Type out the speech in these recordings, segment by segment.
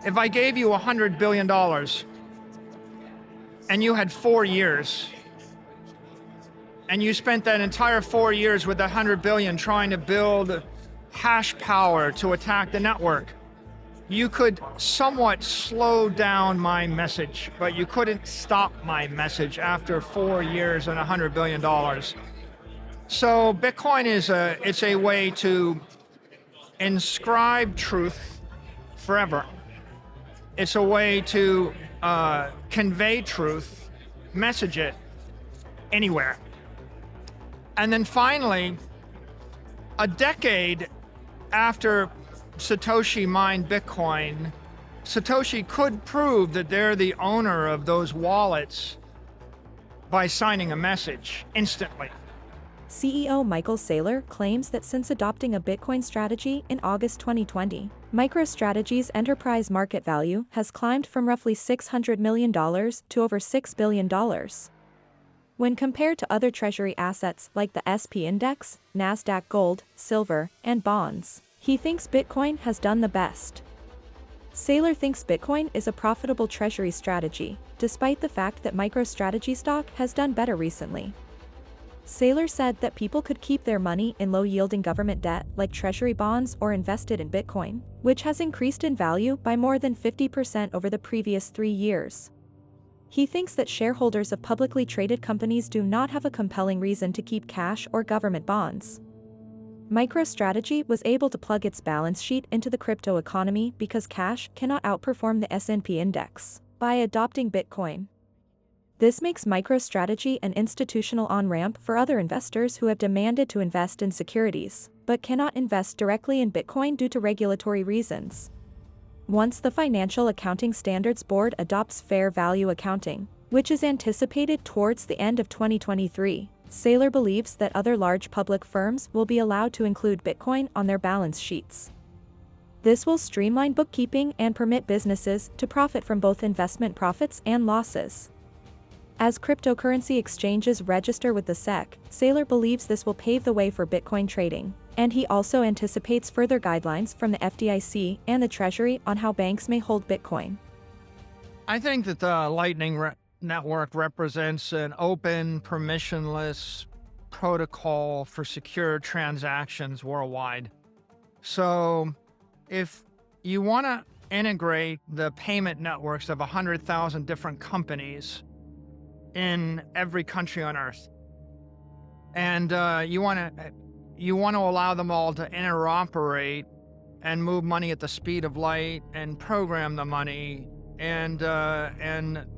If I gave you $100 billion and you had 4 years, and you spent that entire 4 years with that 100 billion trying to build hash power to attack the network, you could somewhat slow down my message, but you couldn't stop my message after 4 years and $100 billion. So Bitcoin it's a way to inscribe truth forever. It's a way to convey truth, message it anywhere. And then finally, a decade after Satoshi mined Bitcoin, Satoshi could prove that they're the owner of those wallets by signing a message instantly. CEO Michael Saylor claims that since adopting a Bitcoin strategy in August 2020, MicroStrategy's enterprise market value has climbed from roughly $600 million to over $6 billion. When compared to other treasury assets like the SP Index, Nasdaq Gold, Silver, and bonds, he thinks Bitcoin has done the best. Saylor thinks Bitcoin is a profitable treasury strategy, despite the fact that MicroStrategy stock has done better recently. Saylor said that people could keep their money in low-yielding government debt like treasury bonds or invested in Bitcoin, which has increased in value by more than 50% over the previous 3 years. He thinks that shareholders of publicly traded companies do not have a compelling reason to keep cash or government bonds. MicroStrategy was able to plug its balance sheet into the crypto economy because cash cannot outperform the S&P index by adopting Bitcoin. This makes MicroStrategy an institutional on-ramp for other investors who have demanded to invest in securities, but cannot invest directly in Bitcoin due to regulatory reasons. Once the Financial Accounting Standards Board adopts fair value accounting, which is anticipated towards the end of 2023, Saylor believes that other large public firms will be allowed to include Bitcoin on their balance sheets. This will streamline bookkeeping and permit businesses to profit from both investment profits and losses. As cryptocurrency exchanges register with the SEC, Saylor believes this will pave the way for Bitcoin trading, and he also anticipates further guidelines from the FDIC and the Treasury on how banks may hold Bitcoin. I think that the Lightning Network represents an open, permissionless protocol for secure transactions worldwide. So if you want to integrate the payment networks of 100,000 different companies in every country on earth, and you want to allow them all to interoperate and move money at the speed of light and program the money and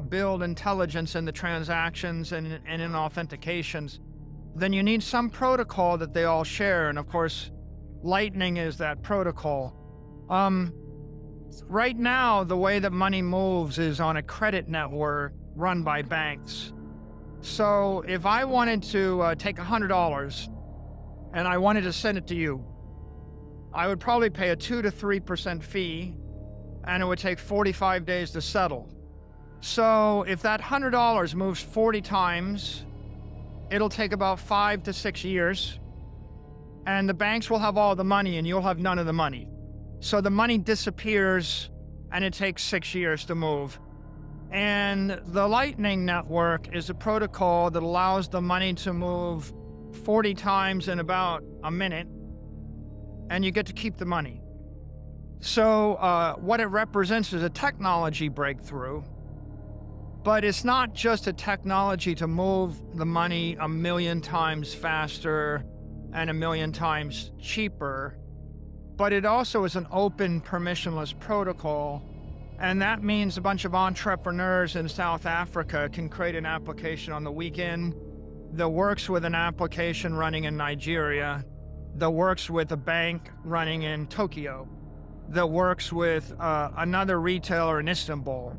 build intelligence in the transactions and in authentications, then you need some protocol that they all share. And of course, Lightning is that protocol. Right now, the way that money moves is on a credit network run by banks. So if I wanted to take $100 and I wanted to send it to you, I would probably pay a 2 to 3% fee, and it would take 45 days to settle. So if that $100 moves 40 times, it'll take about 5 to 6 years, and the banks will have all the money and you'll have none of the money. So the money disappears and it takes 6 years to move. And the Lightning Network is a protocol that allows the money to move 40 times in about a minute, and you get to keep the money. So what it represents is a technology breakthrough, but it's not just a technology to move the money 1,000,000 times faster and 1,000,000 times cheaper, but it also is an open, permissionless protocol. And that means a bunch of entrepreneurs in South Africa can create an application on the weekend that works with an application running in Nigeria, that works with a bank running in Tokyo, that works with another retailer in Istanbul,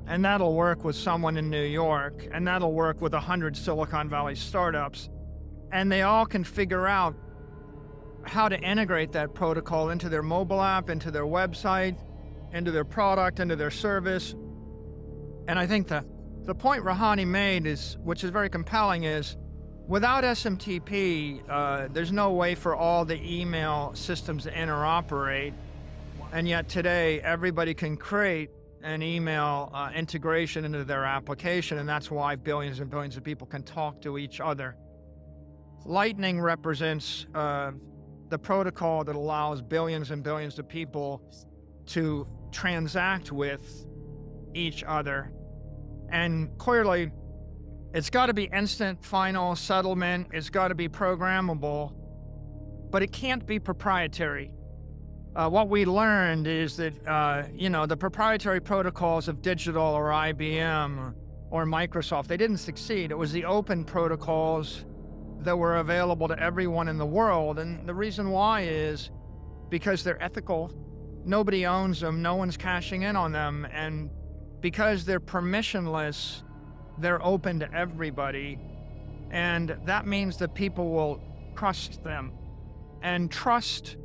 and that'll work with someone in New York, and that'll work with 100 Silicon Valley startups. And they all can figure out how to integrate that protocol into their mobile app, into their website, into their product, into their service. And I think the point Rouhani made which is very compelling, is without SMTP, there's no way for all the email systems to interoperate. And yet today, everybody can create an email integration into their application, and that's why billions and billions of people can talk to each other. Lightning represents the protocol that allows billions and billions of people to transact with each other. And clearly, it's got to be instant, final settlement. It's got to be programmable, but it can't be proprietary. What we learned is that, the proprietary protocols of Digital or IBM or Microsoft, they didn't succeed. It was the open protocols that were available to everyone in the world. And the reason why is because they're ethical. Nobody owns them. No one's cashing in on them. And because they're permissionless, they're open to everybody. And that means that people will trust them. And trust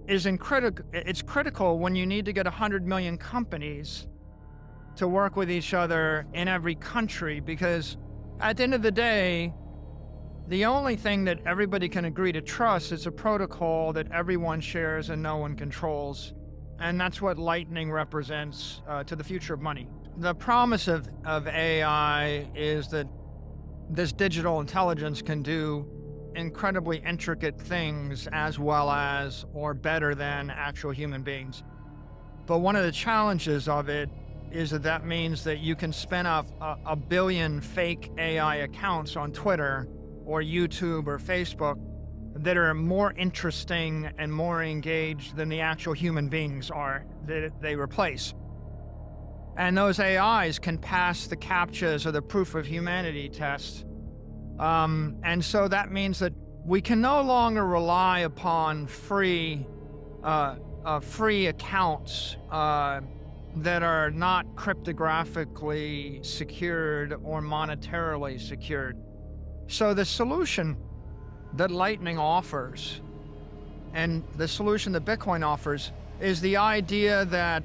is it's critical when you need to get 100 million companies to work with each other in every country, because at the end of the day, the only thing that everybody can agree to trust is a protocol that everyone shares and no one controls. And that's what Lightning represents to the future of money. The promise of AI is that this digital intelligence can do incredibly intricate things as well as or better than actual human beings. But one of the challenges of it is that means that you can spin up a billion fake AI accounts on Twitter or YouTube or Facebook that are more interesting and more engaged than the actual human beings are that they replace. And those AIs can pass the CAPTCHAs or the proof of humanity test. And so that means that we can no longer rely upon free accounts that are not cryptographically secured or monetarily secured. So the solution that Lightning offers and the solution that Bitcoin offers is the idea that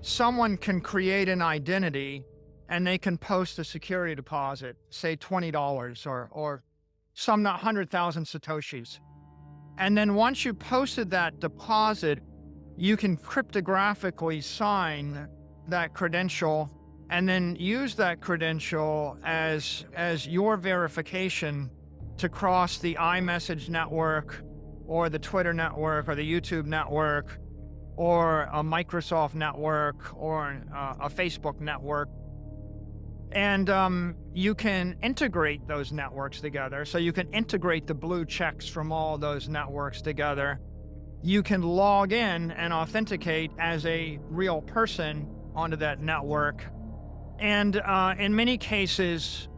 someone can create an identity and they can post a security deposit, say $20 or some 100,000 Satoshis. And then once you posted that deposit, you can cryptographically sign that credential and then use that credential as your verification to cross the iMessage network or the Twitter network or the YouTube network or a Microsoft network or a Facebook network. And you can integrate those networks together. So you can integrate the blue checks from all those networks together. You can log in and authenticate as a real person onto that network. And in many cases,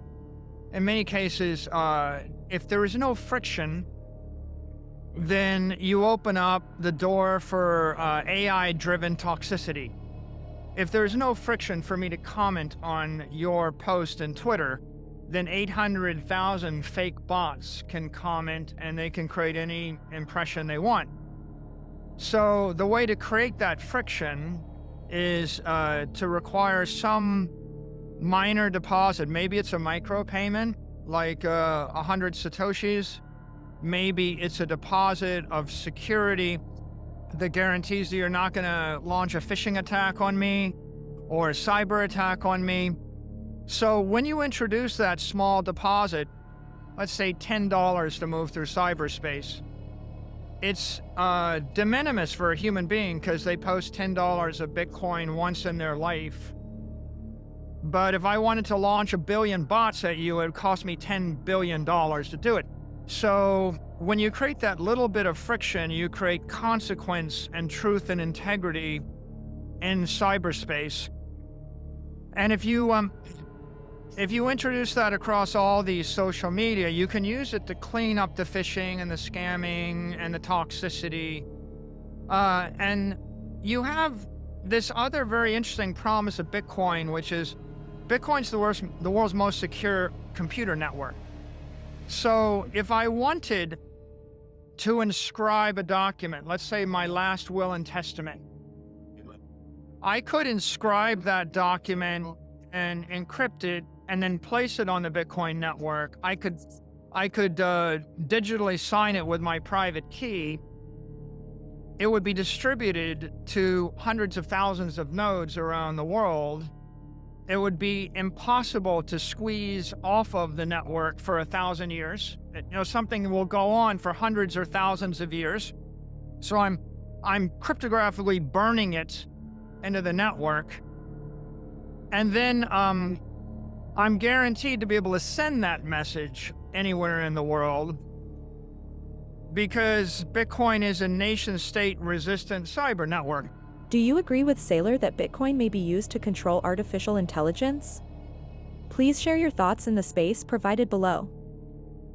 if there is no friction, then you open up the door for AI-driven toxicity. If there's no friction for me to comment on your post in Twitter, then 800,000 fake bots can comment and they can create any impression they want. So the way to create that friction is to require some minor deposit. Maybe it's a micropayment, like 100 Satoshis. Maybe it's a deposit of security that guarantees that you're not going to launch a phishing attack on me or a cyber attack on me. So when you introduce that small deposit, let's say $10 to move through cyberspace, it's de minimis for a human being because they post $10 of Bitcoin once in their life. But if I wanted to launch 1 billion bots at you, it would cost me $10 billion to do it. So when you create that little bit of friction, you create consequence and truth and integrity in cyberspace. And if you introduce that across all these social media, you can use it to clean up the phishing and the scamming and the toxicity. And you have this other very interesting promise of Bitcoin, which is Bitcoin's the world's most secure computer network. So if I wanted to inscribe a document, let's say my last will and testament, I could inscribe that document and encrypt it and then place it on the Bitcoin network. I could digitally sign it with my private key. it would be distributed to hundreds of thousands of nodes around the world. It would be impossible to squeeze off of the network for 1,000 years. Something will go on for hundreds or thousands of years. So I'm cryptographically burning it into the network. And then I'm guaranteed to be able to send that message anywhere in the world, because Bitcoin is a nation-state resistant cyber network. Do you agree with Saylor that Bitcoin may be used to control artificial intelligence? Please share your thoughts in the space provided below.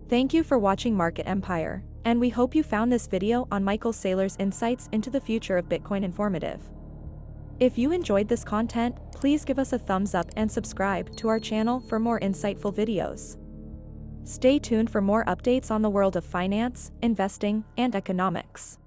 Thank you for watching Market Empire, and we hope you found this video on Michael Saylor's insights into the future of Bitcoin informative. If you enjoyed this content, please give us a thumbs up and subscribe to our channel for more insightful videos. Stay tuned for more updates on the world of finance, investing, and economics.